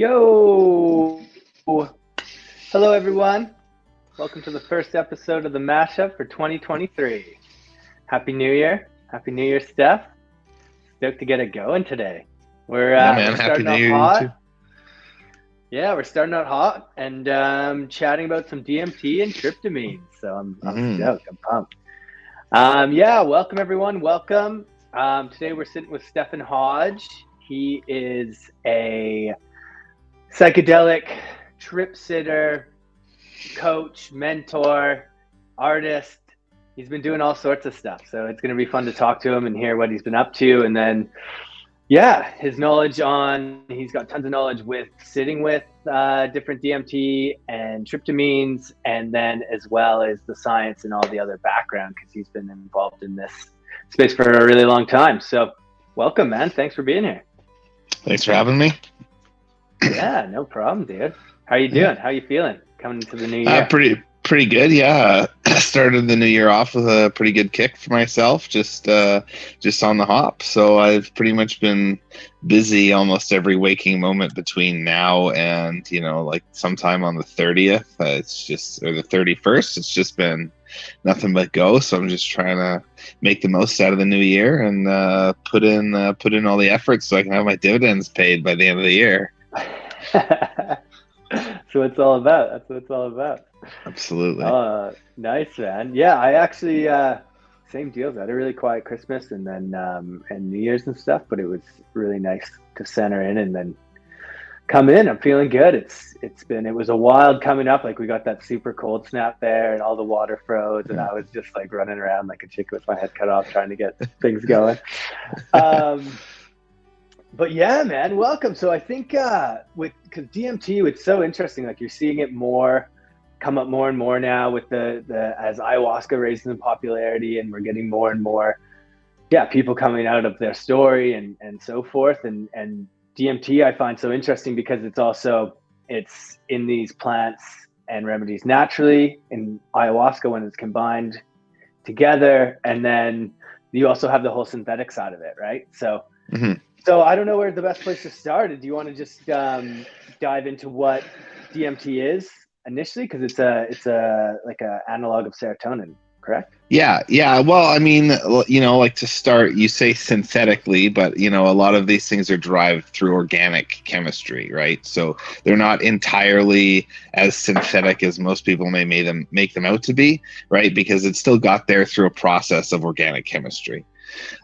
Yo! Hello, everyone. Welcome to the first episode of the mashup for 2023. Happy New Year. Happy New Year, Steph. Stoked to get it going today. We're man. we're Happy starting New out Year, you hot. too. Yeah, we're starting out hot and chatting about some DMT and tryptamines. So I'm stoked. I'm pumped. Welcome, everyone. Welcome. Today we're sitting with Stephen Hodge. He is a psychedelic trip sitter, coach, mentor, artist. He's been doing all sorts of stuff. So it's going to be fun to talk to him and hear what he's been up to. And then, his knowledge he's got tons of knowledge with sitting with different DMT and tryptamines, and then as well as the science and all the other background, because he's been involved in this space for a really long time. So welcome, man. Thanks for being here. Thanks for having me. Yeah, no problem, dude. How you doing? How you feeling coming into the new year? Pretty good. Yeah, started the new year off with a pretty good kick for myself. Just on the hop. So I've pretty much been busy almost every waking moment between now and like sometime on the 30th. Or the 31st. It's just been nothing but go. So I'm just trying to make the most out of the new year and put in all the effort so I can have my dividends paid by the end of the year. So it's all about. That's what it's all about. Absolutely. Nice, man. Yeah, I actually same deals. I had a really quiet Christmas and then and New Year's and stuff, but it was really nice to center in and then come in. I'm feeling good. It was a wild coming up. Like we got that super cold snap there and all the water froze and I was just like running around like a chick with my head cut off trying to get things going. But yeah, man, welcome. So I think because DMT, it's so interesting. Like you're seeing it come up more and more now with the as ayahuasca raises in popularity, and we're getting more and more, people coming out of their story and so forth. And DMT I find so interesting because it's in these plants and remedies naturally in ayahuasca when it's combined together, and then you also have the whole synthetic side of it, right? So. Mm-hmm. So I don't know where the best place to start. Do you want to just dive into what DMT is initially? Because it's a like a analog of serotonin, correct? Yeah. Well, I mean, like to start, you say synthetically, but a lot of these things are derived through organic chemistry, right? So they're not entirely as synthetic as most people may make them out to be, right? Because it still got there through a process of organic chemistry.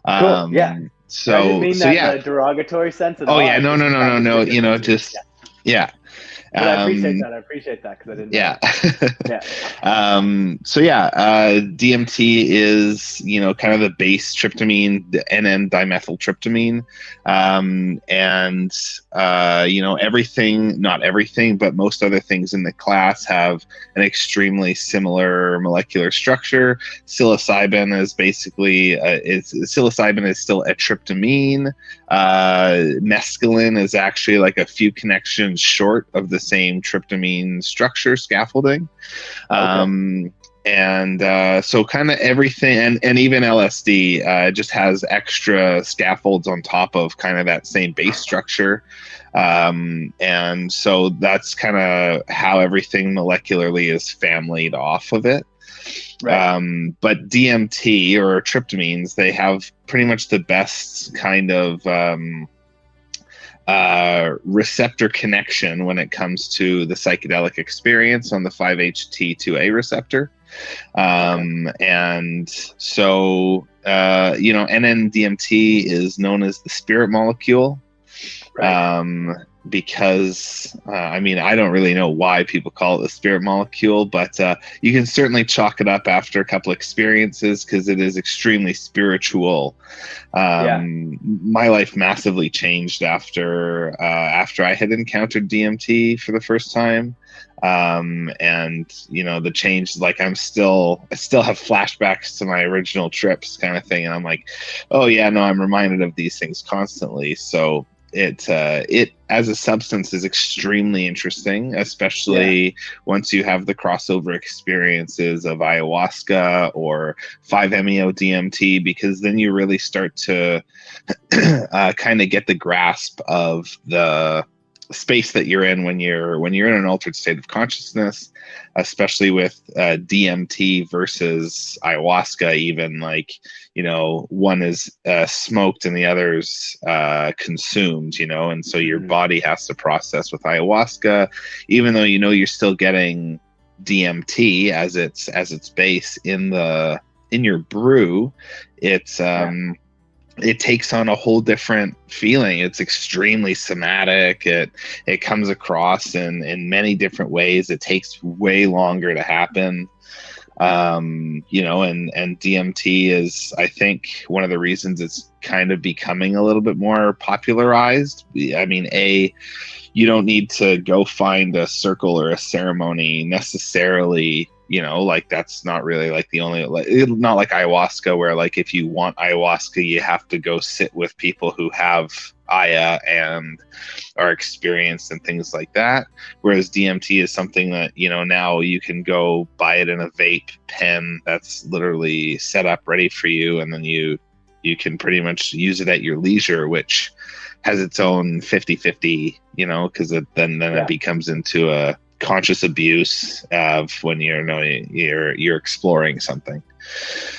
Cool. Yeah. So I didn't mean that in a derogatory sense at all. Yeah, no. Yeah. But I appreciate that because I didn't know. DMT is kind of the base tryptamine, the NN-dimethyltryptamine, everything, not everything, but most other things in the class have an extremely similar molecular structure. Psilocybin is basically psilocybin is still a tryptamine. Mescaline is actually like a few connections short of the same tryptamine structure scaffolding. So kind of everything, and even LSD just has extra scaffolds on top of kind of that same base structure. And so that's kind of how everything molecularly is familyed off of it. Right. But DMT or tryptamines, they have pretty much the best kind of receptor connection when it comes to the psychedelic experience on the 5-HT2A receptor. And so, NN-DMT is known as the spirit molecule. Right. Because I don't really know why people call it the spirit molecule, but you can certainly chalk it up after a couple experiences because it is extremely spiritual. My life massively changed after I had encountered DMT for the first time. The change, like I still have flashbacks to my original trips kind of thing. And I'm like, oh yeah, no, I'm reminded of these things constantly. So it as a substance is extremely interesting, especially once you have the crossover experiences of ayahuasca or 5-MeO-DMT, because then you really start to kind of get the grasp of the space that you're in when you're in an altered state of consciousness, especially with DMT versus ayahuasca. Even like, you know, one is smoked and the other's consumed, you know, and so your body has to process with ayahuasca, even though, you know, you're still getting DMT as its base in your brew. It's it takes on a whole different feeling. It's extremely somatic. It comes across in many different ways. It takes way longer to happen. You know, and DMT is, I think, one of the reasons it's kind of becoming a little bit more popularized. I mean, you don't need to go find a circle or a ceremony necessarily, you know, like that's not really like the only, like, not like ayahuasca, where like if you want ayahuasca, you have to go sit with people who have Aya and are experienced and things like that. Whereas DMT is something that, you know, now you can go buy it in a vape pen that's literally set up ready for you, and then you can pretty much use it at your leisure, which has its own 50-50, you know, because then it becomes into a conscious abuse of when you're exploring something.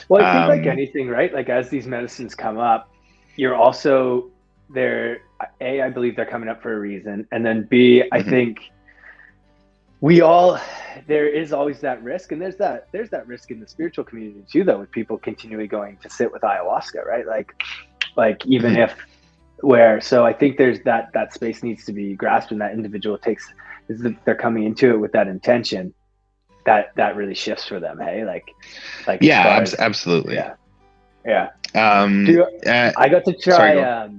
Well, I think like anything, right? Like as these medicines come up, you're also there. A, I believe they're coming up for a reason, and then B, I think there is always that risk, and there's that risk in the spiritual community too, though, with people continually going to sit with ayahuasca, right? Like even if so I think there's that space needs to be grasped, and that individual they're coming into it with that intention, that really shifts for them. Hey, like yeah, absolutely. Yeah. I got to try. Sorry,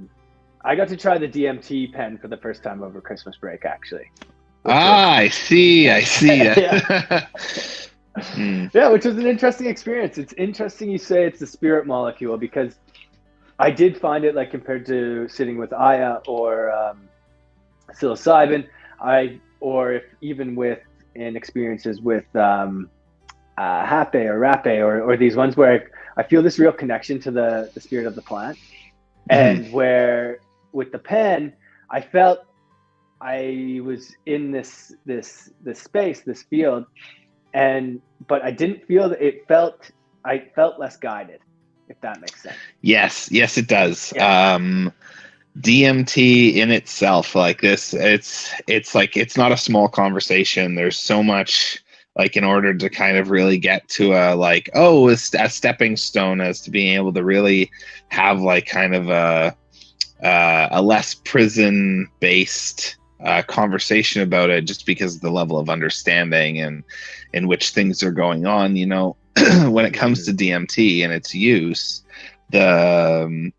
I got to try the DMT pen for the first time over Christmas break, actually. I see. Yeah, which was an interesting experience. It's interesting you say it's the spirit molecule, because I did find it, like, compared to sitting with Aya or psilocybin, or if even in experiences with Hape or Rape or these ones where I feel this real connection to the spirit of the plant, and where with the pen, I felt I was in this space, this field, but I didn't feel that I felt less guided, if that makes sense. Yes, it does. Yeah. DMT in itself, like this, it's like, it's not a small conversation. There's so much, like, in order to kind of really get to a stepping stone as to being able to really have like kind of a less prison based conversation about it, just because of the level of understanding and in which things are going on, you know. When it comes to DMT and its use, the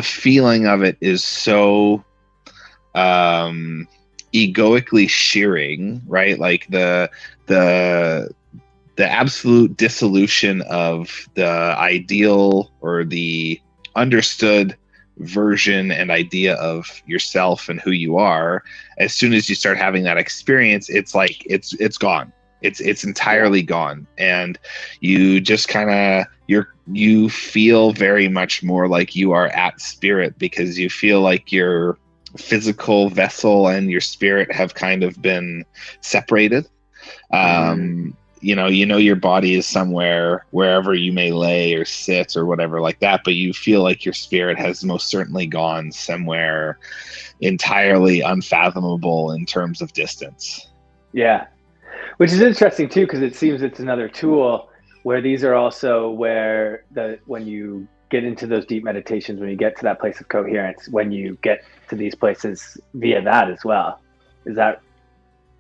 feeling of it is so egoically shearing, right? Like the absolute dissolution of the ideal or the understood version and idea of yourself and who you are. As soon as you start having that experience, it's like it's gone. It's entirely gone, and you just kind of you feel very much more like you are at spirit, because you feel like your physical vessel and your spirit have kind of been separated. You know your body is somewhere, wherever you may lay or sit or whatever like that, but you feel like your spirit has most certainly gone somewhere entirely unfathomable in terms of distance. Yeah. Which is interesting too, because it seems it's another tool where these are also where when you get into those deep meditations, when you get to that place of coherence, when you get to these places via that as well. Is that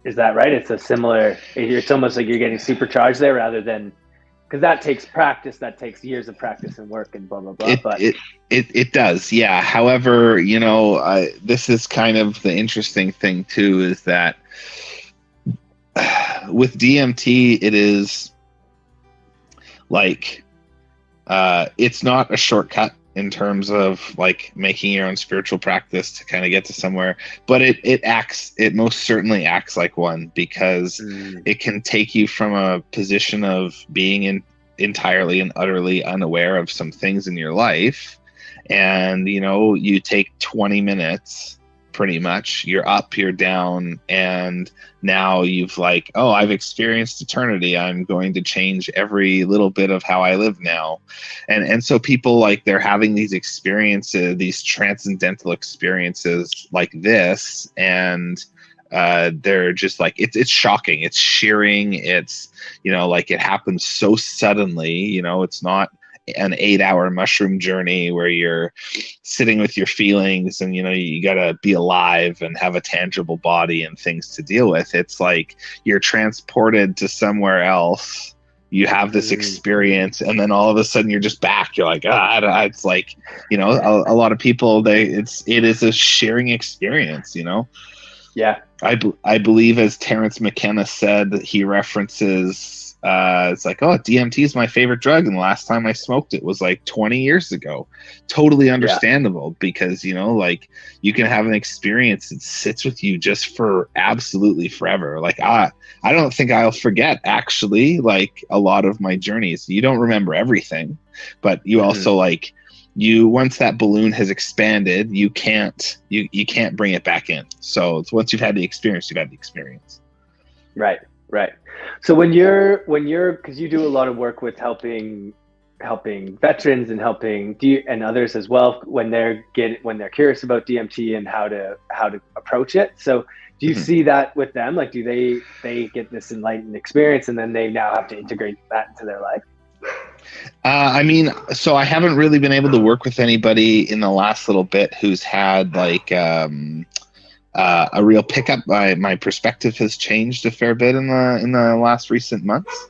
right? It's it's almost like you're getting supercharged there, rather than, because that takes practice, that takes years of practice and work and blah, blah, blah. It does. Yeah. However, you know, this is kind of the interesting thing too, is that with DMT, it is like, it's not a shortcut in terms of like making your own spiritual practice to kind of get to somewhere, but it most certainly acts like one, because it can take you from a position of being entirely and utterly unaware of some things in your life. And, you know, you take 20 minutes pretty much. You're up, you're down, and now you've like, oh, I've experienced eternity. I'm going to change every little bit of how I live now. And so people, like, they're having these experiences, these transcendental experiences like this, and they're just like, it's shocking, it's shearing, it's, you know, like, it happens so suddenly, you know, it's not an 8-hour mushroom journey where you're sitting with your feelings and, you know, you got to be alive and have a tangible body and things to deal with. It's like you're transported to somewhere else, you have this experience, and then all of a sudden you're just back. You're like, it's like, you know, a lot of people, it is a sharing experience, you know? Yeah. I believe, as Terrence McKenna said, he references, it's like, oh, DMT is my favorite drug, and the last time I smoked it was like 20 years ago. Totally understandable, because, you know, like, you can have an experience that sits with you just for absolutely forever. Like, I don't think I'll forget, actually, like, a lot of my journeys. You don't remember everything, but you also, like, once that balloon has expanded, you can't bring it back in. So it's, once you've had the experience, you've had the experience. Right. So when you're, because you do a lot of work with helping veterans and and others as well, when they're curious about DMT and how to approach it. So do you see that with them? Like, do they get this enlightened experience and then they now have to integrate that into their life? I mean, so I haven't really been able to work with anybody in the last little bit who's had like a real pickup. My perspective has changed a fair bit in the last recent months.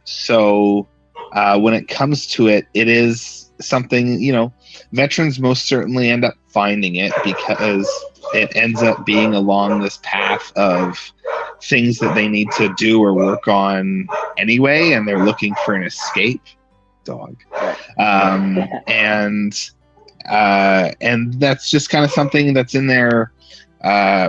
So when it comes to it, it is something, you know, veterans most certainly end up finding it, because it ends up being along this path of things that they need to do or work on anyway, and they're looking for an escape. And that's just kind of something that's in their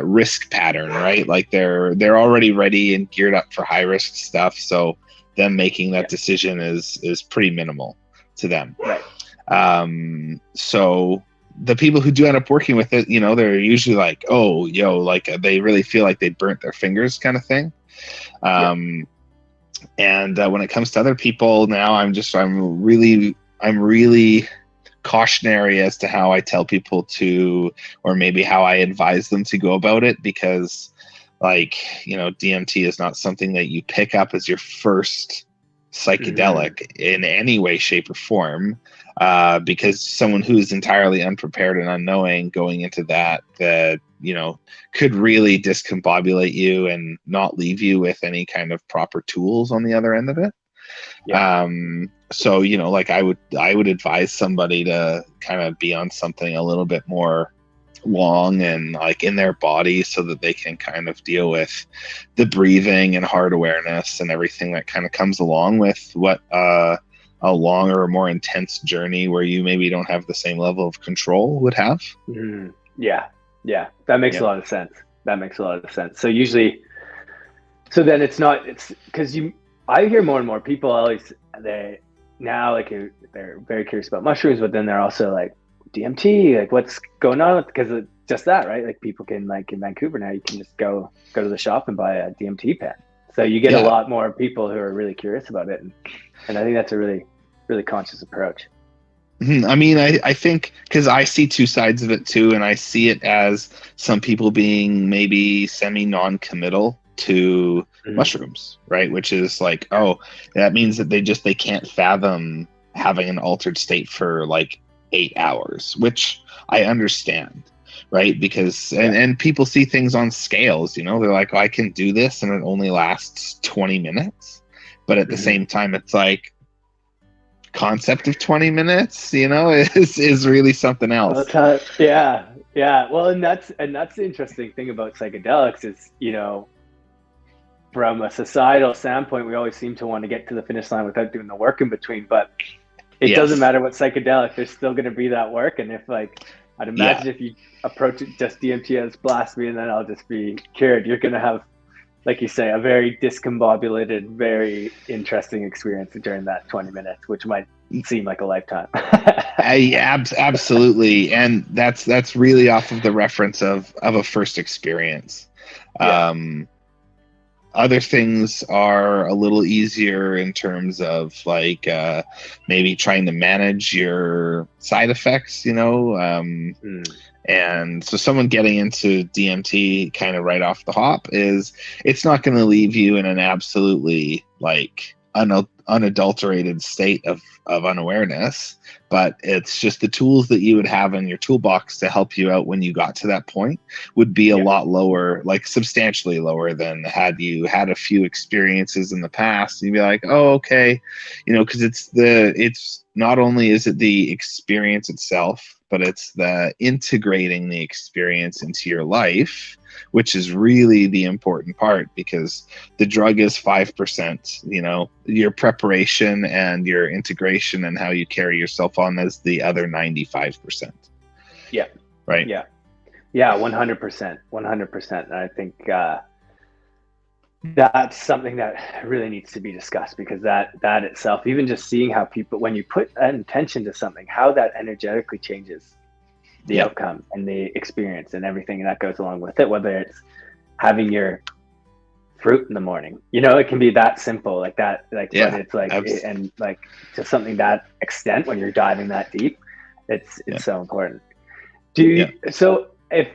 risk pattern, right? Like, they're already ready and geared up for high risk stuff, so them making that decision is pretty minimal to them. Right. So the people who do end up working with it, you know, they're usually like, oh, like, they really feel like they burnt their fingers, kind of thing. And when it comes to other people now, I'm really cautionary as to how I tell people to, or maybe how I advise them to go about it, because, like, you know, DMT is not something that you pick up as your first psychedelic in any way, shape, or form, because someone who's entirely unprepared and unknowing going into that, you know, could really discombobulate you and not leave you with any kind of proper tools on the other end of it. So, you know, like, I would advise somebody to kind of be on something a little bit more long and, like, in their body, so that they can kind of deal with the breathing and heart awareness and everything that kind of comes along with what a longer or more intense journey where you maybe don't have the same level of control would have. Yeah, that makes a lot of sense. So then it's because I hear more and more people they're very curious about mushrooms, but then they're also like, DMT, like, what's going on? Because it's just that, right? Like, people can, like, in Vancouver now, you can just go to the shop and buy a DMT pen. So you get a lot more people who are really curious about it, and I think that's a really, really conscious approach. I mean, I think, because I see two sides of it too, and I see it as some people being maybe semi-non-committal to mushrooms, right? Which is like, oh, that means that they can't fathom having an altered state for like 8 hours, which I understand, right? Because and people see things on scales, you know, they're like, oh, I can do this and it only lasts 20 minutes, but at the same time, it's like, concept of 20 minutes, you know, is really something else. Yeah. Well, and that's the interesting thing about psychedelics is, you know, from a societal standpoint, we always seem to want to get to the finish line without doing the work in between, but it doesn't matter what psychedelic, there's still going to be that work. And if, like, I'd imagine if you approach it just DMT as blasphemy and then I'll just be cured, you're going to have like you say, a very discombobulated, very interesting experience during that 20 minutes, which might seem like a lifetime. Absolutely, and that's really off of the reference of a first experience. Yeah. Other things are a little easier in terms of like maybe trying to manage your side effects, and so someone getting into DMT kind of right off the hop it's not going to leave you in an absolutely like unadulterated state of unawareness, but it's just the tools that you would have in your toolbox to help you out when you got to that point would be a lot lower, like substantially lower than had you had a few experiences in the past. You'd be like, oh, okay, because it's not only is it the experience itself, but it's the integrating the experience into your life, which is really the important part, because the drug is 5%, your preparation and your integration and how you carry yourself on is the other 95%. Yeah. Right. Yeah. Yeah. 100%. 100%. And I think that's something that really needs to be discussed, because that itself, even just seeing how people, when you put an intention to something, how that energetically changes the outcome and the experience and everything that goes along with it, whether it's having your fruit in the morning, it can be that simple, like that, like, but it's like, and like to something that extent, when you're diving that deep, it's so important. So if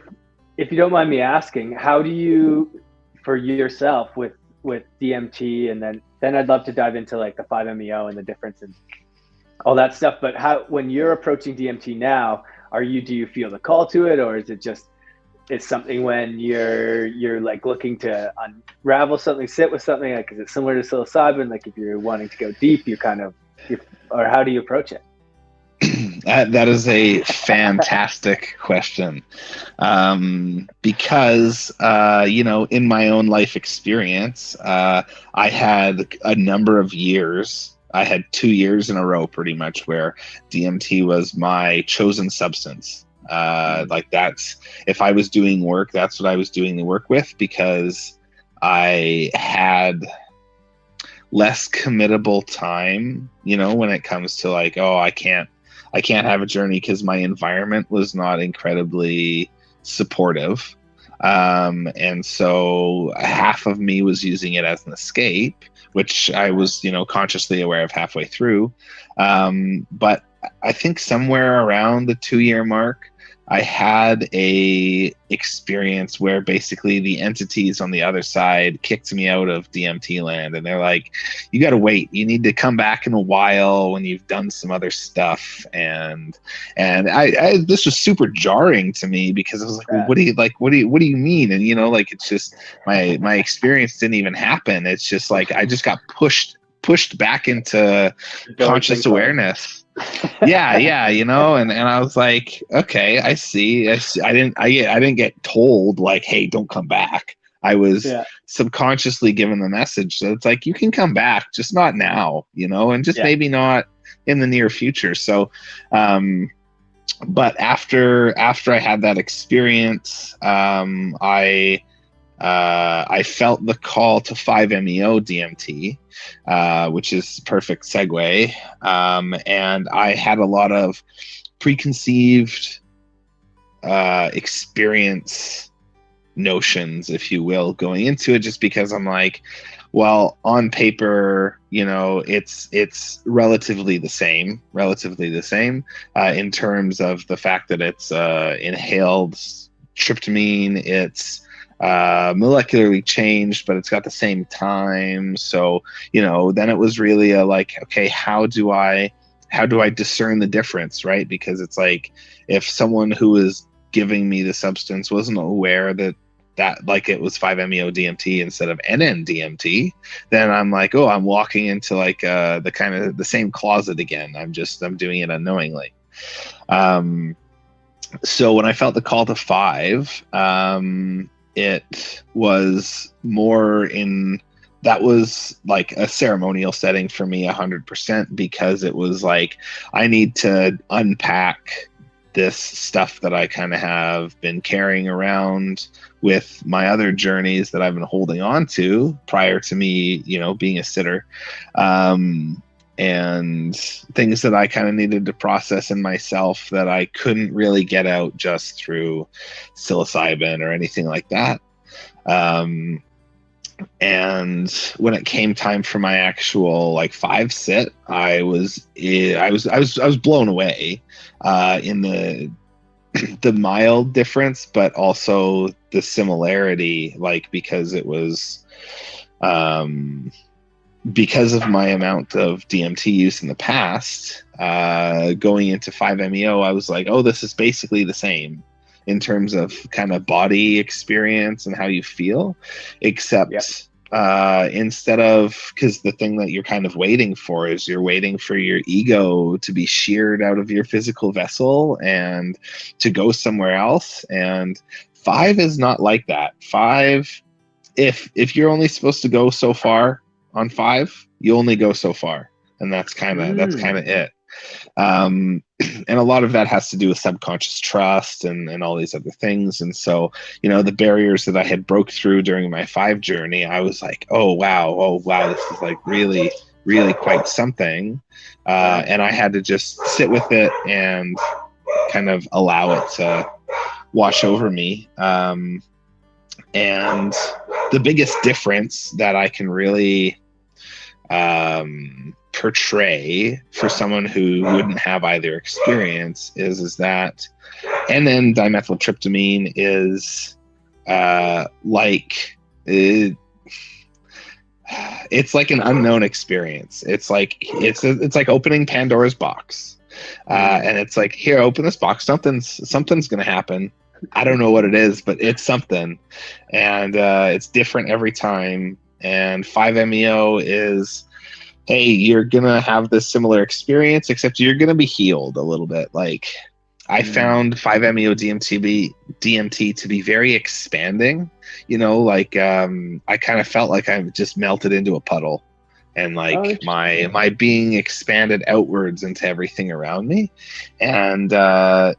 you don't mind me asking, how do you, for yourself with DMT, and then I'd love to dive into like the 5-MeO and the difference and all that stuff, but how, when you're approaching DMT now, do you feel the call to it, or is it just, it's something when you're like looking to unravel something, sit with something, like, is it similar to psilocybin? Like if you're wanting to go deep, or how do you approach it? That is a fantastic question, because in my own life experience, I had a number of years. I had 2 years in a row pretty much where DMT was my chosen substance. Like that's, if I was doing work, that's what I was doing the work with, because I had less committable time, when it comes to like, oh, I can't have a journey because my environment was not incredibly supportive. And so half of me was using it as an escape, which I was, consciously aware of halfway through. But I think somewhere around the 2-year mark, I had a experience where basically the entities on the other side kicked me out of DMT land, and they're like, you got to wait, you need to come back in a while when you've done some other stuff. And I this was super jarring to me, because I was like, well, what do you mean? And it's just my experience didn't even happen. It's just like I just got pushed back into conscious awareness. yeah, and I was like, okay, I see. I didn't get told like, hey, don't come back. I was subconsciously given the message that it's like, you can come back, just not now, and just maybe not in the near future. So but after I had that experience, I felt the call to 5-MeO DMT, which is perfect segue. And I had a lot of preconceived experience notions, if you will, going into it, just because I'm like, well, on paper, it's relatively the same in terms of the fact that it's inhaled tryptamine. It's molecularly changed, but it's got the same time. So, then it was really okay, how do I discern the difference, right? Because it's like, if someone who is giving me the substance wasn't aware that like it was 5-MeO DMT instead of NN-DMT, then I'm like, oh, I'm walking into like the kind of the same closet again. I'm doing it unknowingly. So when I felt the call to 5, it was more that was like a ceremonial setting for me 100%, because it was like, I need to unpack this stuff that I kind of have been carrying around with my other journeys that I've been holding on to prior to me, being a sitter, and things that I kind of needed to process in myself that I couldn't really get out just through psilocybin or anything like that. And when it came time for my actual 5 sit, I was blown away in the mild difference, but also the similarity, because it was because of my amount of DMT use in the past, going into 5-MeO, I was like, oh, this is basically the same in terms of kind of body experience and how you feel, except instead of, because the thing that you're kind of waiting for is you're waiting for your ego to be sheared out of your physical vessel and to go somewhere else. And 5 is not like that. 5, if you're only supposed to go so far on 5, you only go so far, and that's kind of it. And a lot of that has to do with subconscious trust and all these other things. And so, the barriers that I had broke through during my 5 journey, I was like, oh wow, this is really, really quite something. And I had to just sit with it and kind of allow it to wash over me. And the biggest difference that I can really portray for someone who wouldn't have either experience is that N,N-dimethyltryptamine is it's like an unknown experience. It's like opening Pandora's box, and it's like, here, open this box. Something's gonna happen. I don't know what it is, but it's something, and it's different every time. And 5-MeO is, hey, you're gonna have this similar experience, except you're gonna be healed a little bit. I found 5-MeO DMT to be very expanding. I kind of felt like I just melted into a puddle, and my being expanded outwards into everything around me, and that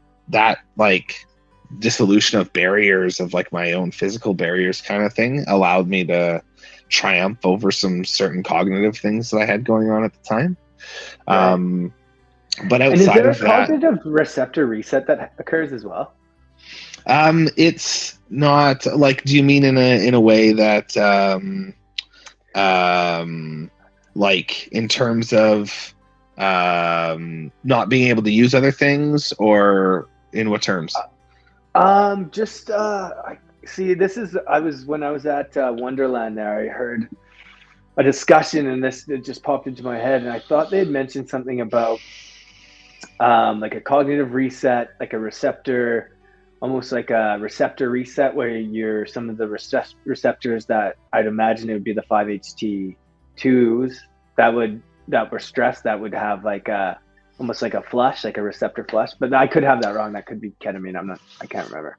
dissolution of barriers of my own physical barriers kind of thing allowed me to triumph over some certain cognitive things that I had going on at the time. Right. But outside of that, is there a cognitive receptor reset that occurs as well? It's not do you mean in a way that in terms of not being able to use other things, or in what terms? When I was at Wonderland there, I heard a discussion, and it just popped into my head, and I thought they had mentioned something about a cognitive reset, a receptor, almost like a receptor reset, where some of the receptors that I'd imagine it would be the 5-HT2s that were stressed, that would have almost like a flush, like a receptor flush. But I could have that wrong. That could be ketamine. I can't remember.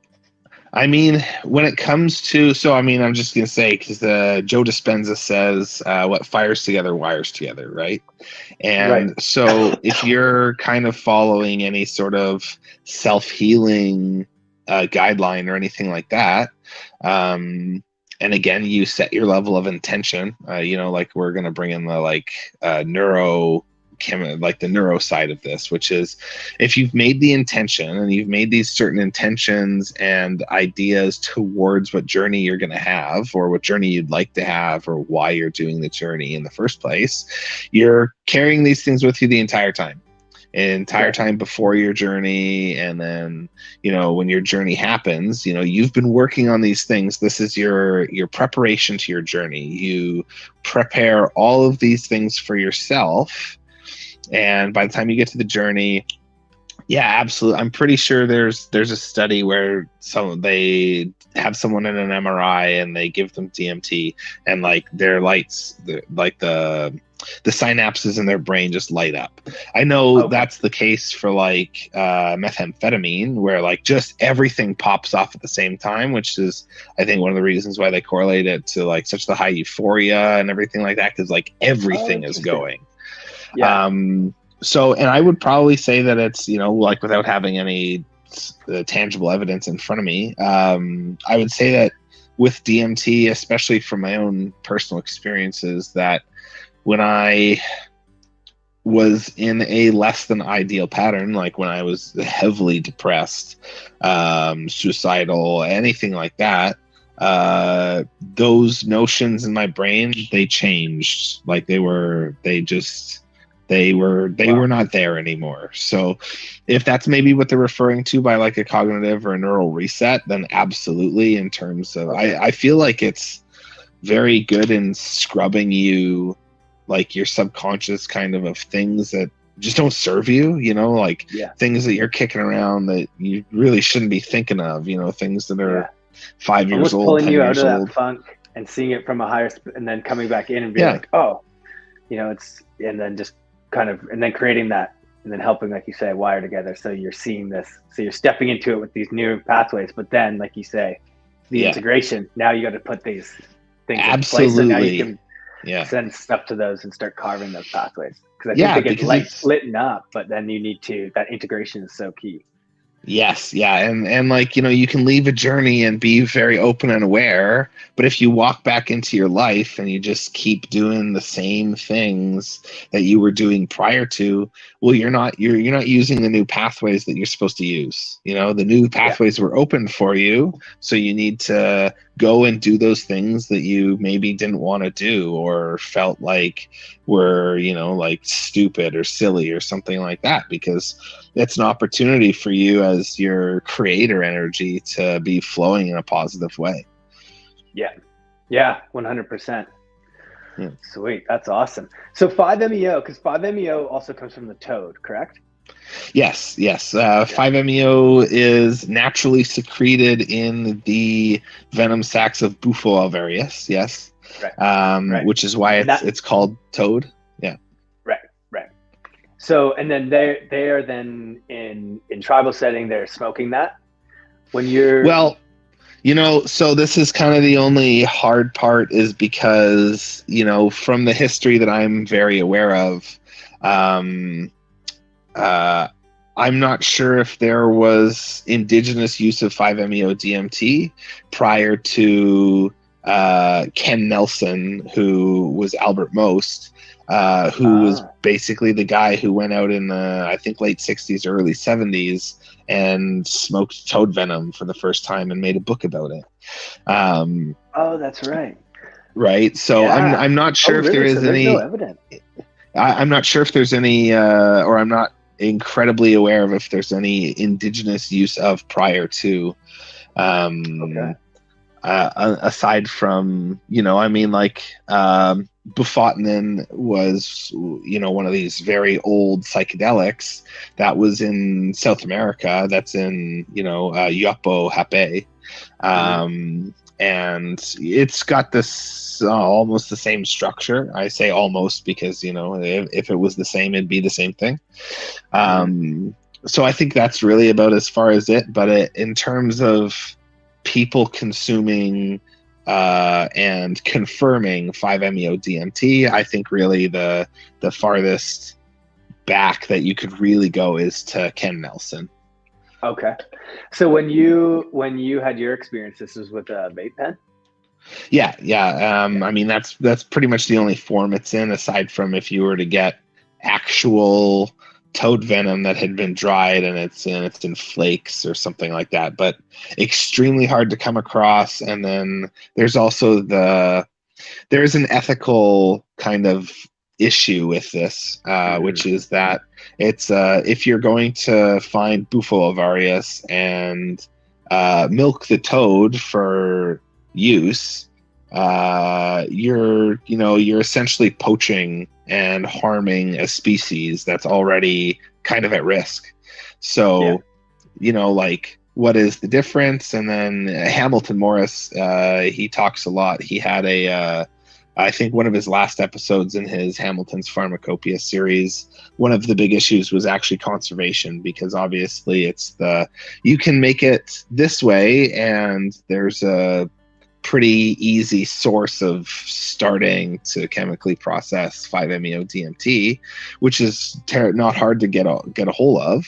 I mean, when it comes to, I'm just going to say, because Joe Dispenza says, what fires together wires together, right? And right. So if you're kind of following any sort of self-healing guideline or anything like that, and again, you set your level of intention, we're going to bring in the the neuro side of this, which is, if you've made the intention and you've made these certain intentions and ideas towards what journey you're going to have, or what journey you'd like to have, or why you're doing the journey in the first place, you're carrying these things with you the entire time. Time before your journey, and then when your journey happens, you've been working on these things. This is your preparation to your journey. You prepare all of these things for yourself, and by the time you get to the journey, absolutely, I'm pretty sure there's a study where they have someone in an MRI and they give them DMT, and their lights, the synapses in their brain just light up. I know that's the case for methamphetamine, where just everything pops off at the same time, which is, I think, one of the reasons why they correlate it to such the high euphoria and everything like that, because everything is going. So, and I would probably say that it's, like without having any tangible evidence in front of me, I would say that with DMT, especially from my own personal experiences, that when I was in a less than ideal pattern, like when I was heavily depressed, suicidal, anything like that, those notions in my brain, they changed. Like they were not there anymore. So if that's maybe what they're referring to by like a cognitive or a neural reset, then absolutely. In terms of, I feel like it's very good in scrubbing you, like your subconscious kind of things that just don't serve you, like things that you're kicking around that you really shouldn't be thinking of, things that are 5 years old, pulling 10 you out years of old. that funk and seeing it from a higher and then coming back in and being like, oh, it's, and then just kind of, and then creating that, and then helping, like you say, wire together. So you're seeing this, so you're stepping into it with these new pathways, but then, like you say, the integration, now you got to put these things in place. So now you can send stuff to those and start carving those pathways. Because I think they get lit up, but then you need to, that integration is so key. Yes. Yeah. And like, you can leave a journey and be very open and aware, but if you walk back into your life and you just keep doing the same things that you were doing prior to, well, you're not using the new pathways that you're supposed to use. The new pathways were open for you. So you need to go and do those things that you maybe didn't want to do or felt like were, like stupid or silly or something like that, because it's an opportunity for you as your creator energy to be flowing in a positive way. Yeah, 100%. Sweet, that's awesome. So 5-MeO, because 5-MeO also comes from the toad, correct? Yes. 5-MeO is naturally secreted in the venom sacs of Bufo alvarius. Yes, right. Which is why it's called toad. Yeah. Right. So, and then they are then in tribal setting, they're smoking that when you're so this is kind of the only hard part, is because from the history that I'm very aware of, I'm not sure if there was indigenous use of 5-MeO DMT prior to Ken Nelson, who was Albert Most, who was basically the guy who went out in the, I think, late 60s, early 70s and smoked toad venom for the first time and made a book about it. That's right. Right. So I'm not sure if there is any. No evidence. I'm not sure if there's any, or I'm not incredibly aware of if there's any indigenous use of prior to. Aside from, bufotenin was, one of these very old psychedelics that was in South America. That's in, Yupo Hape. And it's got this almost the same structure. I say almost because, if it was the same, it'd be the same thing. So I think that's really about as far as it. But in terms of people consuming and confirming 5-MeO DMT, I think really the farthest back that you could really go is to Ken Nelson. Okay. So when you had your experience, this was with a vape pen? Yeah. I mean, that's pretty much the only form it's in, aside from if you were to get actual toad venom that had been dried and it's in flakes or something like that, but extremely hard to come across. And then there's also there's an ethical kind of issue with this, which is that it's if you're going to find Bufo alvarius and milk the toad for use, you're essentially poaching and harming a species that's already kind of at risk. So, what is the difference? And then Hamilton Morris, he talks a lot. He had I think one of his last episodes in his Hamilton's Pharmacopoeia series, one of the big issues was actually conservation, because obviously you can make it this way and there's a pretty easy source of starting to chemically process 5-MeO-DMT, which is not hard to get a hold of.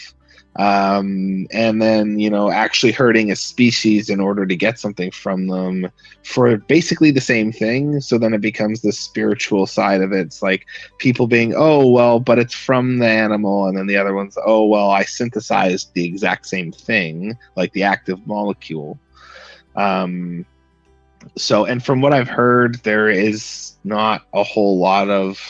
And then, you know, actually hurting a species in order to get something from them for basically the same thing. So then it becomes the spiritual side of it. It's like people being, oh, well, but it's from the animal. And then the other one's, oh, well, I synthesized the exact same thing, like the active molecule. So, and from what I've heard, there is not a whole lot of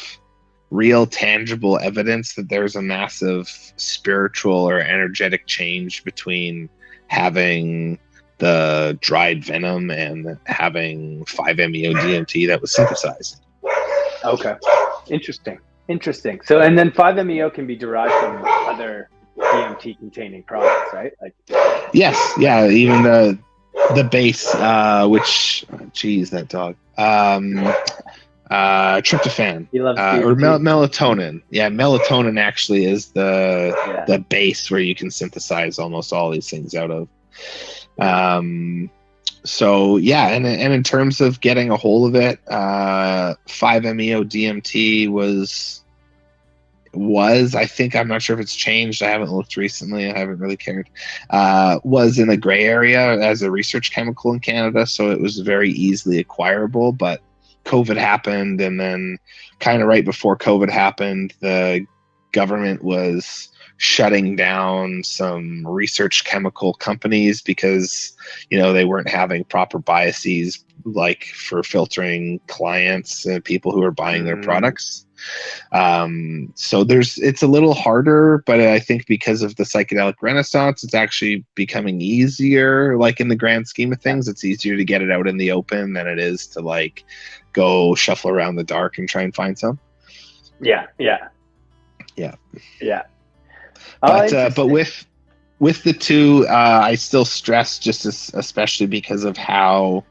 real tangible evidence that there's a massive spiritual or energetic change between having the dried venom and having 5-MeO-DMT that was synthesized. Okay. Interesting. So, and then 5-MeO can be derived from other DMT containing products, right? Like, yes. Yeah. Even the base, which, geez, that dog. Tryptophan or melatonin. Yeah, melatonin actually is the base where you can synthesize almost all these things out of. So yeah, and in terms of getting a hold of it, 5-MeO-DMT was I think, I'm not sure if it's changed, I haven't looked recently, I haven't really cared, was in a gray area as a research chemical in Canada, so it was very easily acquirable. But COVID happened, and then kind of right before COVID happened, the government was shutting down some research chemical companies because, you know, they weren't having proper biases, like for filtering clients and people who are buying their products. So it's a little harder, but I think because of the psychedelic renaissance, it's actually becoming easier. Like in the grand scheme of things, it's easier to get it out in the open than it is to like go shuffle around the dark and try and find some. Yeah. But with the two, I still stress, just especially because of how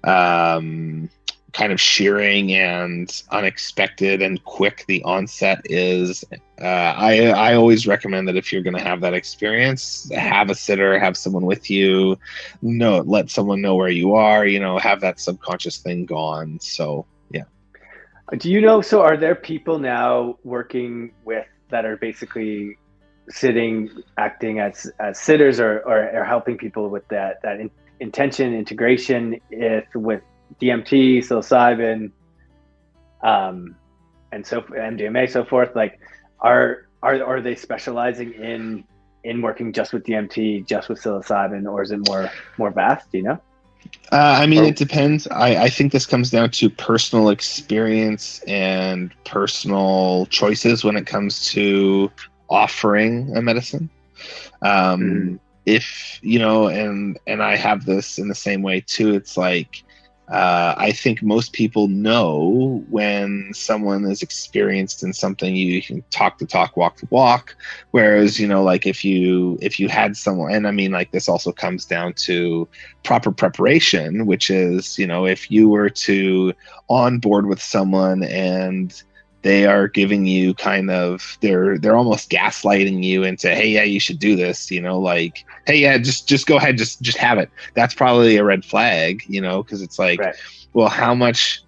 kind of shearing and unexpected and quick the onset is. I always recommend that if you're going to have that experience, have a sitter, have someone with you, let someone know where you are, you know, have that subconscious thing gone. So yeah. Do you know, so are there people now working with that are basically acting as sitters or helping people with that intention integration with DMT, psilocybin, and so MDMA, so forth? Like, are they specializing in working just with DMT, just with psilocybin, or is it more vast? Do you know? I mean, it depends. I think this comes down to personal experience and personal choices when it comes to offering a medicine. If, you know, and I have this in the same way too, it's like, I think most people know when someone is experienced in something. You can talk the talk, walk the walk. Whereas, you know, like if you had someone, and I mean, like this also comes down to proper preparation, which is, you know, if you were to onboard with someone and they are giving you kind of, they're almost gaslighting you into, hey, yeah, you should do this, you know, like, hey, yeah, just go ahead, just have it. That's probably a red flag, you know, because it's like, right. Well, how much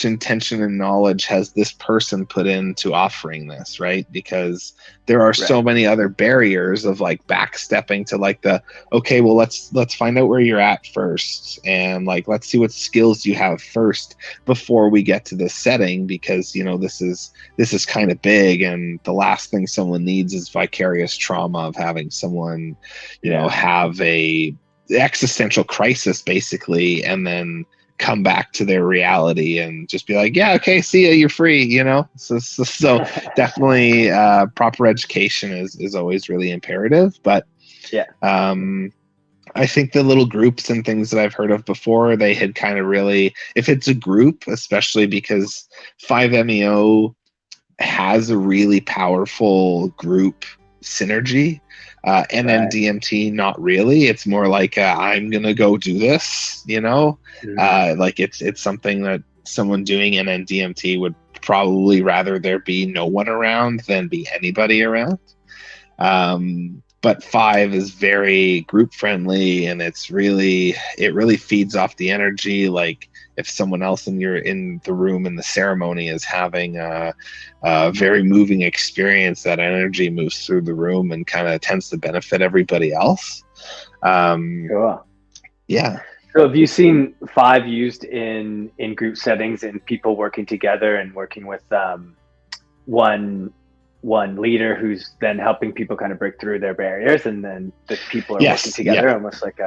intention and knowledge has this person put into offering this, right? Because there are so many other barriers of like backstepping to like okay, well, let's find out where you're at first, and like let's see what skills you have first before we get to this setting, because, you know, this is kind of big, and the last thing someone needs is vicarious trauma of having someone, you know, have a existential crisis basically, and then come back to their reality and just be like, yeah, okay, see ya, you're free, you know? So definitely proper education is always really imperative. But I think the little groups and things that I've heard of before, they had kind of really, if it's a group, especially because 5-MeO has a really powerful group synergy. NMDMT, not really. It's more like I'm gonna go do this, you know. Like it's something that someone doing NMDMT would probably rather there be no one around than be anybody around. but 5 is very group friendly, and it really feeds off the energy. Like if someone else in the room in the ceremony is having a very moving experience, that energy moves through the room and kind of tends to benefit everybody else. Cool. Yeah. So have you seen 5 used in group settings and people working together and working with one leader who's then helping people kind of break through their barriers, and then the people are working together almost like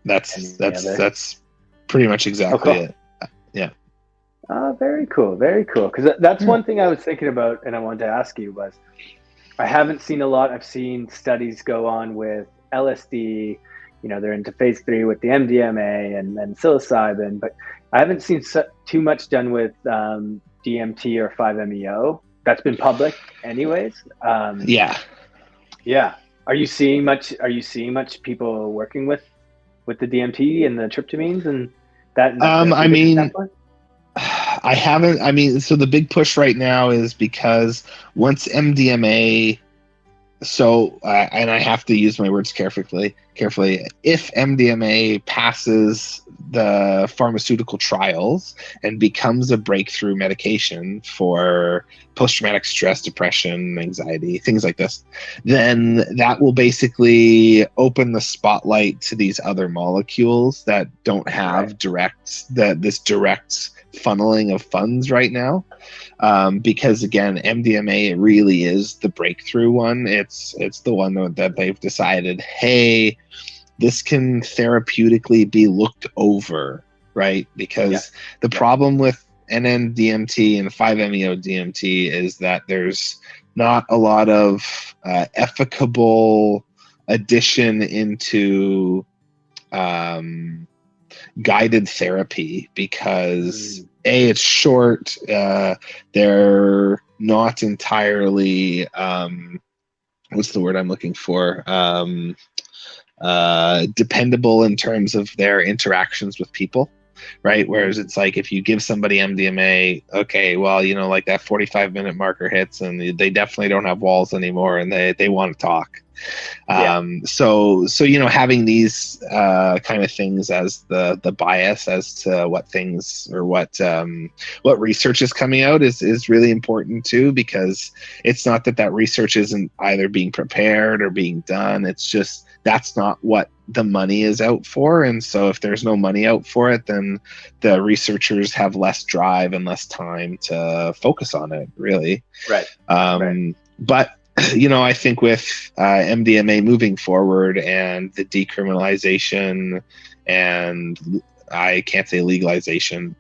that's pretty much exactly it. Yeah. Very cool. Very cool. Because that's one thing I was thinking about and I wanted to ask you was, I haven't seen a lot. I've seen studies go on with LSD, they're into phase 3 with the MDMA and then psilocybin, but I haven't seen too much done with DMT or 5-MeO. That's been public anyways. Yeah. Are you seeing much people working with the DMT and the tryptamines and that? I mean, I haven't. So the big push right now is because once MDMA, and I have to use my words carefully. If MDMA passes the pharmaceutical trials and becomes a breakthrough medication for post-traumatic stress, depression, anxiety, things like this, then that will basically open the spotlight to these other molecules that don't have this direct funneling of funds right now, because again, MDMA really is the breakthrough one. It's the one that they've decided, hey, this can therapeutically be looked over, right? Because the problem with NN-DMT and 5-MeO-DMT is that there's not a lot of efficable addition into guided therapy, because it's short, they're not entirely what's the word I'm looking for, dependable in terms of their interactions with people, right? Whereas it's like if you give somebody MDMA, okay, well, like that 45-minute marker hits and they definitely don't have walls anymore and they want to talk. So having these kind of things as the bias as to what things or what research is coming out is really important too, because it's not that research isn't either being prepared or being done. It's just that's not what the money is out for. And so if there's no money out for it, then the researchers have less drive and less time to focus on it, really. Right. But I think with MDMA moving forward and the decriminalization and I can't say legalization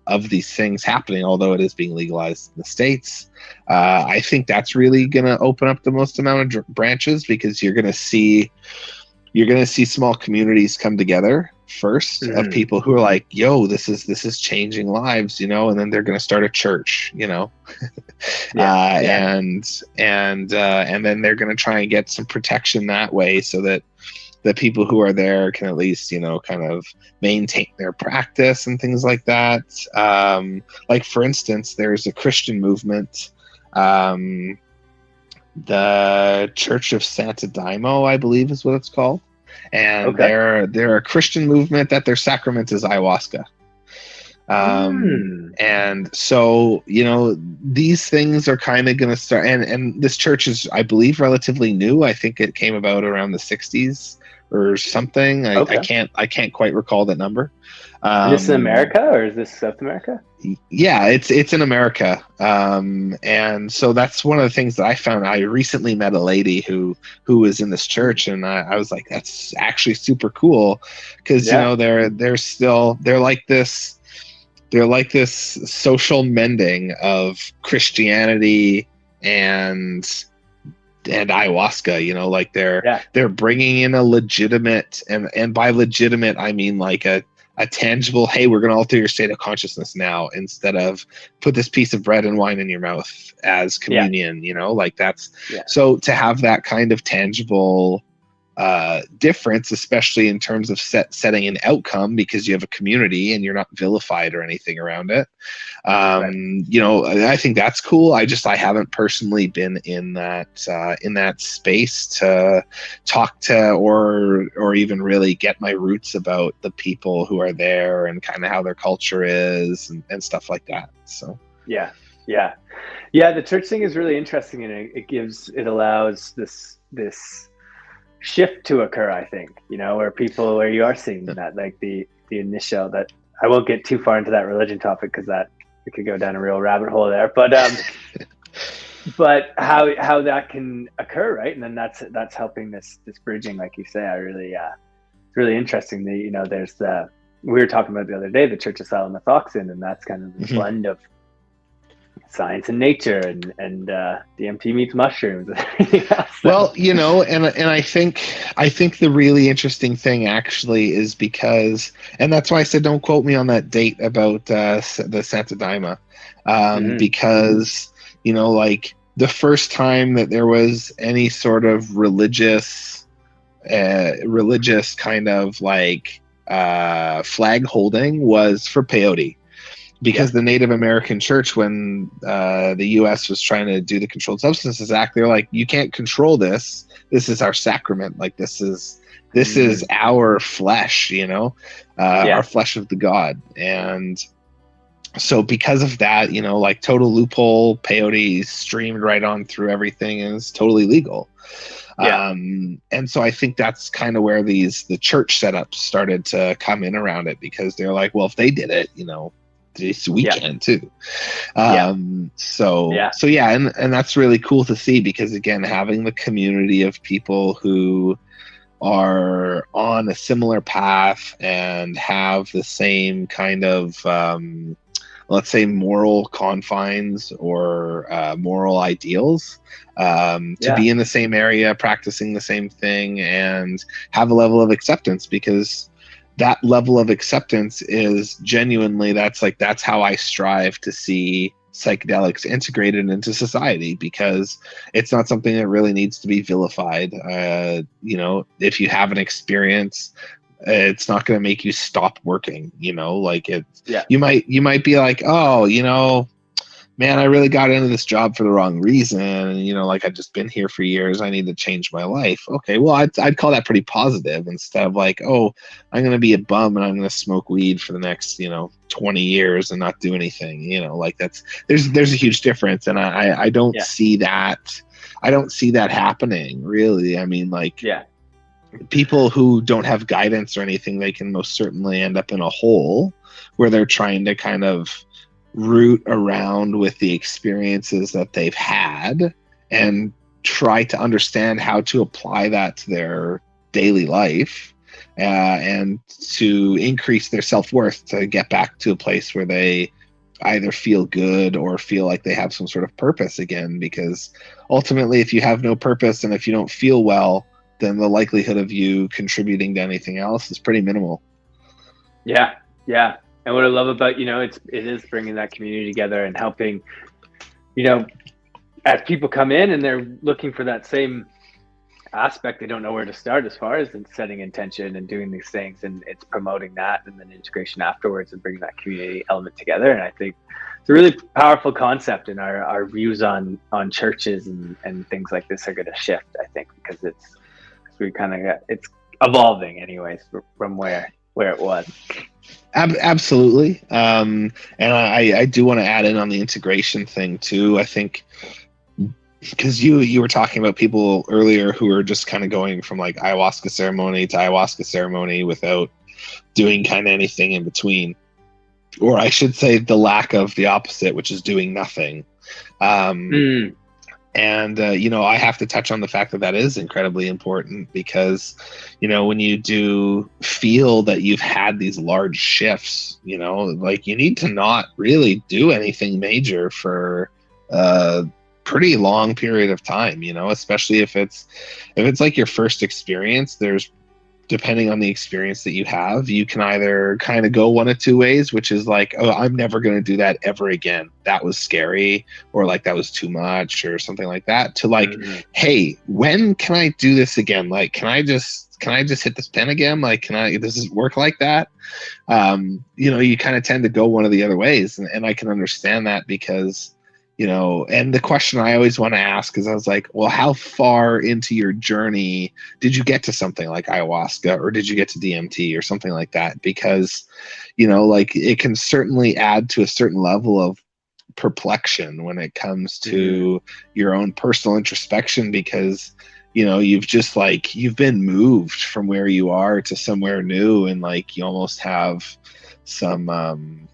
of these things happening, although it is being legalized in the States, I think that's really going to open up the most amount of branches, because you're going to see small communities come together first of people who are like, yo, this is changing lives, and then they're going to start a church, and then they're going to try and get some protection that way, so that the people who are there can at least, kind of maintain their practice and things like that. Like for instance, there's a Christian movement, the Church of Santa Daimo, I believe is what it's called. And they're a Christian movement that their sacrament is ayahuasca. And so, these things are kind of going to start, and this church is, I believe, relatively new. I think it came about around the 60s or something. I can't quite recall that number. Is this in America or is this South America? Yeah, it's in America. And so that's one of the things that I found. I recently met a lady who was in this church, and I was like, that's actually super cool, because they're like this social mending of Christianity and ayahuasca, like they're bringing in a legitimate, and by legitimate I mean like a tangible, hey, we're going to alter your state of consciousness now, instead of put this piece of bread and wine in your mouth as communion, like that's so to have that kind of tangible difference, especially in terms of setting an outcome, because you have a community and you're not vilified or anything around it. Right. I think that's cool. I haven't personally been in that space to talk to or even really get my roots about the people who are there and kind of how their culture is and stuff like that. So yeah. The church thing is really interesting, and it allows this shift to occur, I think, where you are seeing that, like the initial, that I won't get too far into that religion topic because that we could go down a real rabbit hole there, but how that can occur, right? And then that's helping this bridging, like you say. I really it's really interesting that there's we were talking about the other day, the Church of Salamothoxin, and that's kind of the blend of science and nature and DMT meets mushrooms and everything else. Well, and I think the really interesting thing actually is because, and that's why I said don't quote me on that date about the Santa Daima, because like the first time that there was any sort of religious kind of like flag holding was for peyote. Because the Native American church, when the U.S. was trying to do the Controlled Substances Act, they're like, you can't control this. This is our sacrament. Like this is our flesh, our flesh of the God. And so because of that, like total loophole, peyote streamed right on through everything and is totally legal. Yeah. And so I think that's kind of where the church setups started to come in around it, because they're like, well, if they did it, this weekend too. And that's really cool to see, because again, having the community of people who are on a similar path and have the same kind of let's say moral confines or moral ideals, to be in the same area, practicing the same thing, and have a level of acceptance, because that level of acceptance is genuinely, that's how I strive to see psychedelics integrated into society, because it's not something that really needs to be vilified. If you have an experience, it's not going to make you stop working, you might be like, oh, man, I really got into this job for the wrong reason. And, I've just been here for years. I need to change my life. Okay, well, I'd call that pretty positive, instead of like, oh, I'm going to be a bum and I'm going to smoke weed for the next, 20 years and not do anything. There's a huge difference. And I don't see that. I don't see that happening, really. I mean, people who don't have guidance or anything, they can most certainly end up in a hole where they're trying to kind of root around with the experiences that they've had and try to understand how to apply that to their daily life, and to increase their self-worth, to get back to a place where they either feel good or feel like they have some sort of purpose again. Because ultimately, if you have no purpose and if you don't feel well, then the likelihood of you contributing to anything else is pretty minimal. Yeah. And what I love about, it is bringing that community together and helping, as people come in and they're looking for that same aspect, they don't know where to start as far as setting intention and doing these things, and it's promoting that and then integration afterwards and bringing that community element together. And I think it's a really powerful concept, and our views on churches and things like this are going to shift, I think, because it's evolving anyways from where it was. Absolutely. And I do want to add in on the integration thing too. I think because you were talking about people earlier who are just kind of going from like ayahuasca ceremony to ayahuasca ceremony without doing kind of anything in between, or I should say the lack of the opposite, which is doing nothing. And, I have to touch on the fact that is incredibly important, because, when you do feel that you've had these large shifts, you need to not really do anything major for a pretty long period of time, especially if it's like your first experience. There's depending on the experience that you have, you can either kind of go one of two ways, which is like, oh, I'm never going to do that ever again. That was scary, or like that was too much, or something like that, to like, hey, when can I do this again? Like, can I just hit this pen again? Like, does this work like that? You kind of tend to go one of the other ways. And I can understand that because, and the question I always want to ask is, I was like, well, how far into your journey did you get to something like ayahuasca, or did you get to DMT or something like that? Because, like, it can certainly add to a certain level of perplexion when it comes to your own personal introspection, because you've been moved from where you are to somewhere new, and like you almost have some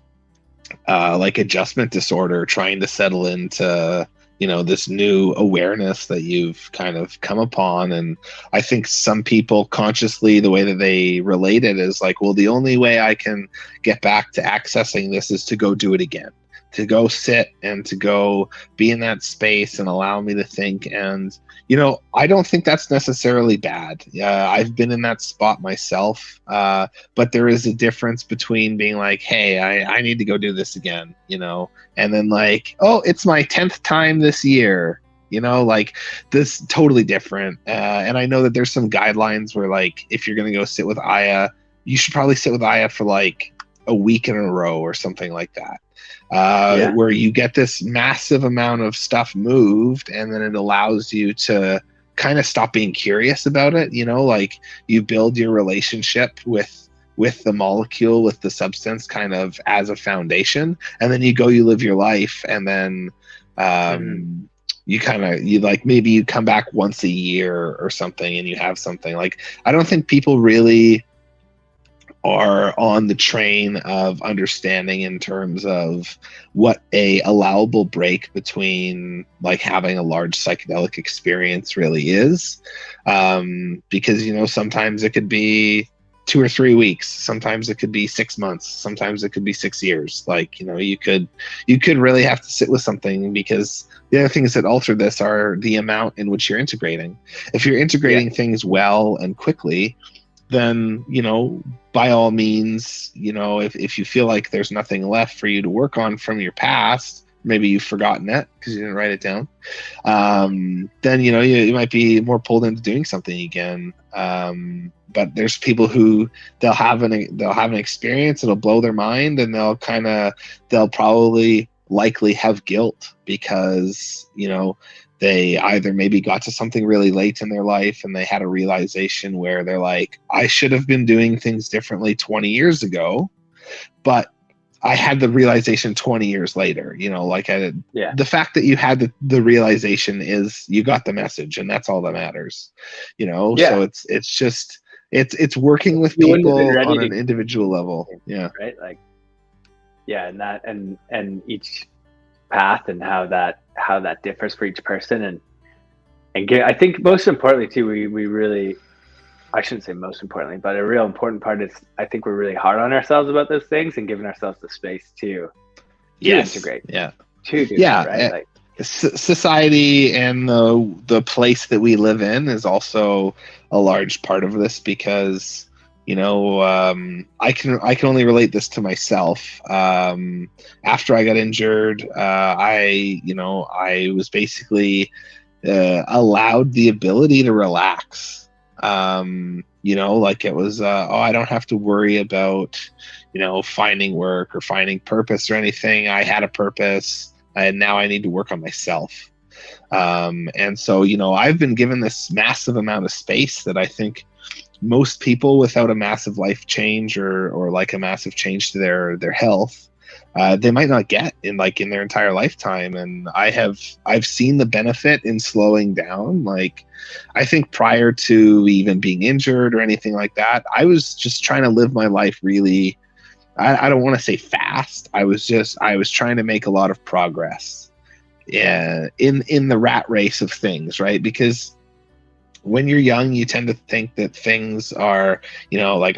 like adjustment disorder trying to settle into this new awareness that you've kind of come upon. And I think some people consciously, the way that they relate it is like, well, the only way I can get back to accessing this is to go do it again, to go sit and to go be in that space and allow me to think. And I don't think that's necessarily bad. I've been in that spot myself, but there is a difference between being like, hey, I need to go do this again, and then like, oh, it's my 10th time this year, like this, totally different. And I know that there's some guidelines where like, if you're going to go sit with Aya, you should probably sit with Aya for like a week in a row or something like that. Where you get this massive amount of stuff moved, and then it allows you to kind of stop being curious about it. Like you build your relationship with the molecule, with the substance, kind of as a foundation, and then you live your life, and then maybe you come back once a year or something, and you have something. Like, I don't think people really are on the train of understanding in terms of what a allowable break between like having a large psychedelic experience really is. Because, sometimes it could be 2 or 3 weeks, sometimes it could be 6 months, sometimes it could be 6 years. Like, you could really have to sit with something, because the other things that alter this are the amount in which you're integrating. If you're integrating things well and quickly, then, by all means, if you feel like there's nothing left for you to work on from your past, maybe you've forgotten it because you didn't write it down, then, you might be more pulled into doing something again. But there's people who they'll have an experience, it'll blow their mind, and they'll probably likely have guilt because, they either maybe got to something really late in their life and they had a realization where they're like, I should have been doing things differently 20 years ago, but I had the realization 20 years later. The fact that you had the realization is you got the message, and that's all that matters. So it's working with people on an individual level. Yeah. Right. Like, and that and each path and how that differs for each person, and I think most importantly too, we really, I shouldn't say most importantly, but a real important part is I think we're really hard on ourselves about those things and giving ourselves the space to integrate. Yeah. To do that, right? Like society and the place that we live in is also a large part of this, because I can only relate this to myself. After I got injured, I was basically allowed the ability to relax. Like it was, I don't have to worry about, finding work or finding purpose or anything. I had a purpose, and now I need to work on myself. And so, I've been given this massive amount of space that I think most people without a massive life change or like a massive change to their health, they might not get in their entire lifetime. And I've seen the benefit in slowing down. Like, I think prior to even being injured or anything like that, I was just trying to live my life really, I don't want to say fast. I was trying to make a lot of progress in the rat race of things, right? Because when you're young, you tend to think that things are, like,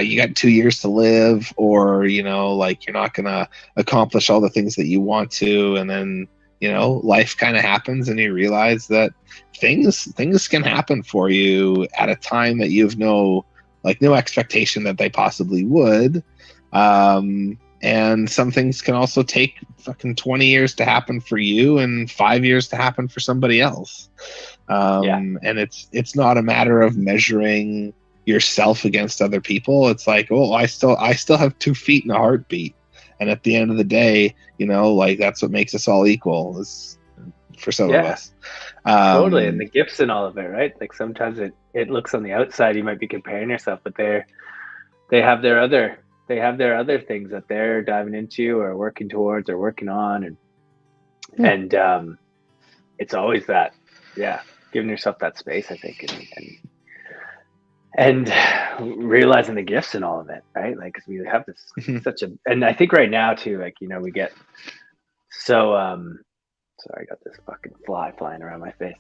you got 2 years to live, or, like you're not going to accomplish all the things that you want to. And then, life kind of happens, and you realize that things can happen for you at a time that you have no like no expectation that they possibly would. And some things can also take fucking 20 years to happen for you and 5 years to happen for somebody else. And it's not a matter of measuring yourself against other people. It's like, oh, I still have 2 feet and a heartbeat. And at the end of the day, you know, like that's what makes us all equal, is for some of us. Totally. And the gifts and all of it, right? Like sometimes it looks on the outside, you might be comparing yourself, but they have their other things that they're diving into or working towards or working on. And it's always that, giving yourself that space, I think, and realizing the gifts in all of it, right? Like, cause we have this and I think right now too, like, you know, we get so, sorry, I got this fucking fly flying around my face.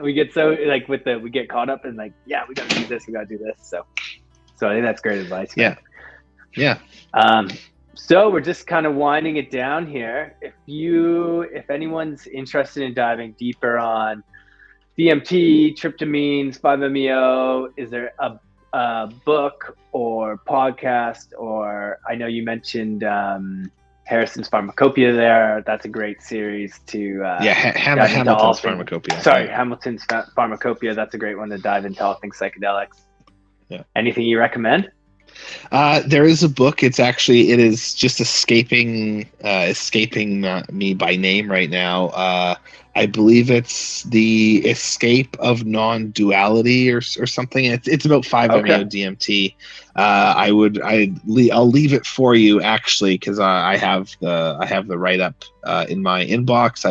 We get so like we get caught up in like, we gotta do this, we gotta do this. So I think that's great advice. Man. Yeah. So we're just kind of winding it down here. If anyone's interested in diving deeper on DMT, tryptamines, 5-MeO, is there a book or podcast, or I know you mentioned Harrison's Pharmacopoeia there. That's a great series to Hamilton's Pharmacopoeia. Sorry, Hamilton's Pharmacopoeia. That's a great one to dive into all things psychedelics. Yeah. Anything you recommend? There is a book. It is just escaping me by name right now. I believe it's The Escape of Non-Duality or something. It's about 5-MeO DMT. I'll leave it for you actually, because I have the write up in my inbox.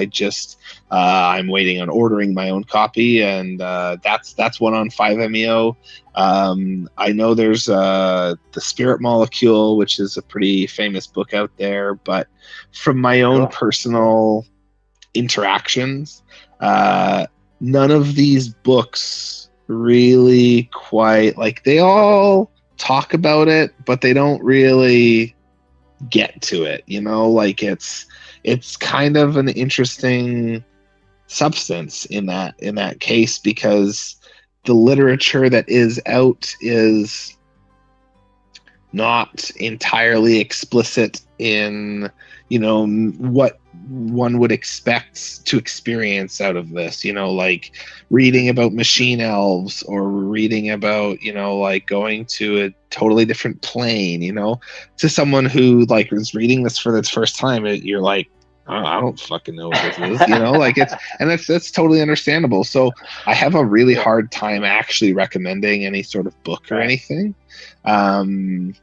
I'm waiting on ordering my own copy, and that's one on 5-MeO. I know there's The Spirit Molecule, which is a pretty famous book out there, but from my own personal interactions, none of these books really quite, like, they all talk about it, but they don't really get to it, you know. Like it's kind of an interesting substance in that case, because the literature that is out is not entirely explicit in, you know, what one would expect to experience out of this, you know, like reading about machine elves or reading about, you know, like going to a totally different plane, you know, to someone who like is reading this for the first time, you're like, I don't fucking know what this is, you know, like that's totally understandable. So I have a really hard time actually recommending any sort of book or anything. It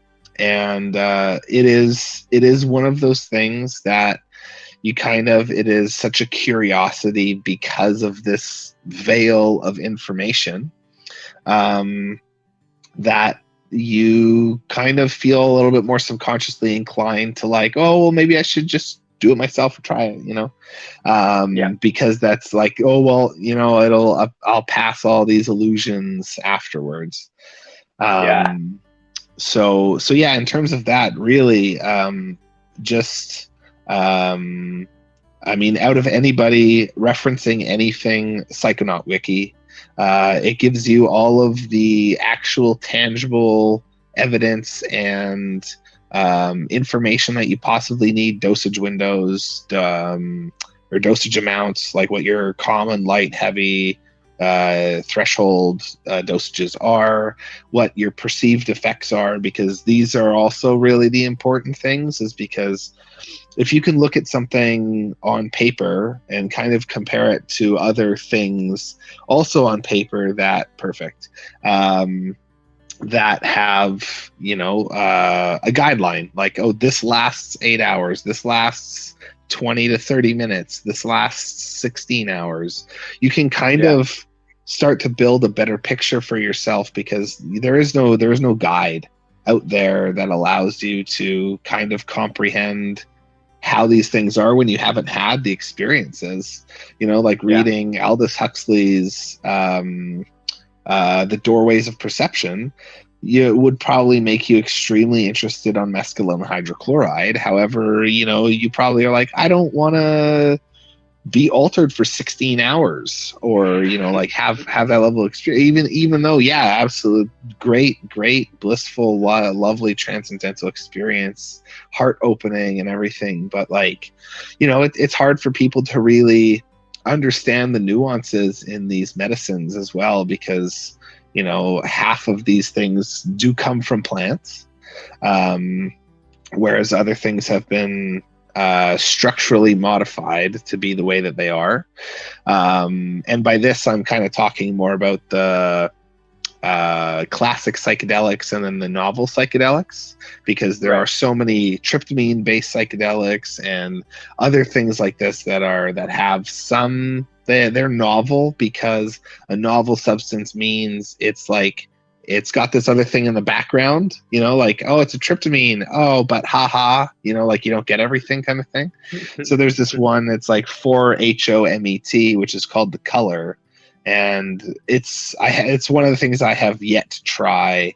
is one of those things that you it is such a curiosity because of this veil of information, that you kind of feel a little bit more subconsciously inclined to like, oh, well, maybe I should just do it myself or try it, you know? Because that's like, oh, well, you know, I'll pass all these illusions afterwards. So yeah, in terms of that, really, I mean, out of anybody referencing anything Psychonaut Wiki, it gives you all of the actual tangible evidence and information that you possibly need, dosage windows, or dosage amounts, like what your common, light, heavy, threshold dosages are, what your perceived effects are, because these are also really the important things, is because if you can look at something on paper and kind of compare it to other things also on paper that have, you know, a guideline, like, oh, this lasts 8 hours, this lasts 20 to 30 minutes, this lasts 16 hours, you can kind of start to build a better picture for yourself, because there is no guide out there that allows you to kind of comprehend how these things are when you haven't had the experiences, you know, like reading Aldous Huxley's The Doorways of Perception. It would probably make you extremely interested on mescaline hydrochloride. However, you know, you probably are like, I don't want to be altered for 16 hours, or like have that level of experience, even though, yeah, absolute great blissful, lovely transcendental experience, heart opening and everything, but like it's hard for people to really understand the nuances in these medicines as well, because half of these things do come from plants, whereas other things have been structurally modified to be the way that they are. And by this, I'm kind of talking more about the classic psychedelics and then the novel psychedelics, because there are so many tryptamine-based psychedelics and other things like this that have some. They're novel because a novel substance means it's like it's got this other thing in the background, like, oh, it's a tryptamine, oh, but haha, like you don't get everything kind of thing. So there's this one that's like 4-HOMET, which is called the color, and it's one of the things I have yet to try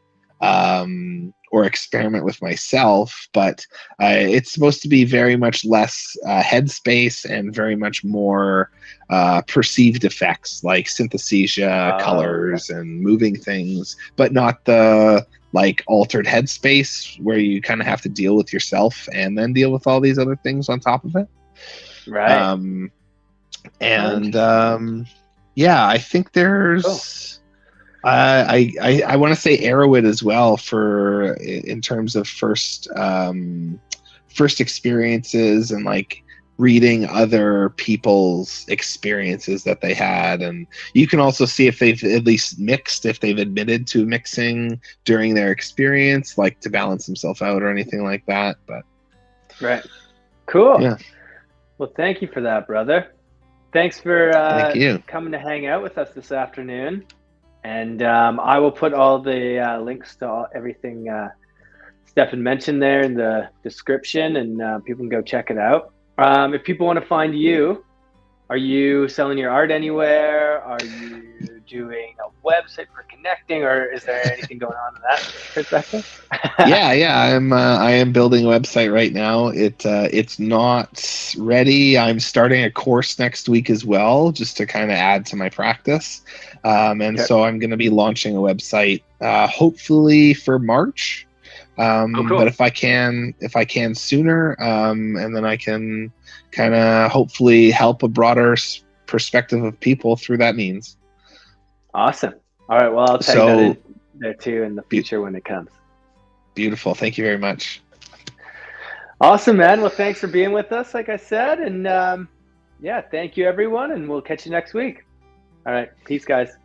or experiment with myself, but it's supposed to be very much less headspace and very much more perceived effects like synesthesia, colors, and moving things, but not the like altered headspace where you kind of have to deal with yourself and then deal with all these other things on top of it. Right. Yeah, I think there's I want to say Arrowhead as well for in terms of first experiences and like reading other people's experiences that they had. And you can also see if they've at least mixed, if they've admitted to mixing during their experience, like to balance themselves out or anything like that. But cool. Yeah. Well, thank you for that, brother. Thanks for Thank you. coming to hang out with us this afternoon. And I will put all the links to everything Stefan mentioned there in the description, and people can go check it out. If people want to find you, are you selling your art anywhere? Are you doing a website for connecting, or is there anything going on in that perspective? I am building a website right now. It's not ready. I'm starting a course next week as well, just to kind of add to my practice. So I'm going to be launching a website hopefully for March. Cool. But if I can sooner, and then I can kind of hopefully help a broader perspective of people through that means. Awesome. All right. Well, I'll tag that in there too in the future when it comes. Beautiful. Thank you very much. Awesome, man. Well, thanks for being with us, like I said. And thank you, everyone. And we'll catch you next week. All right. Peace, guys.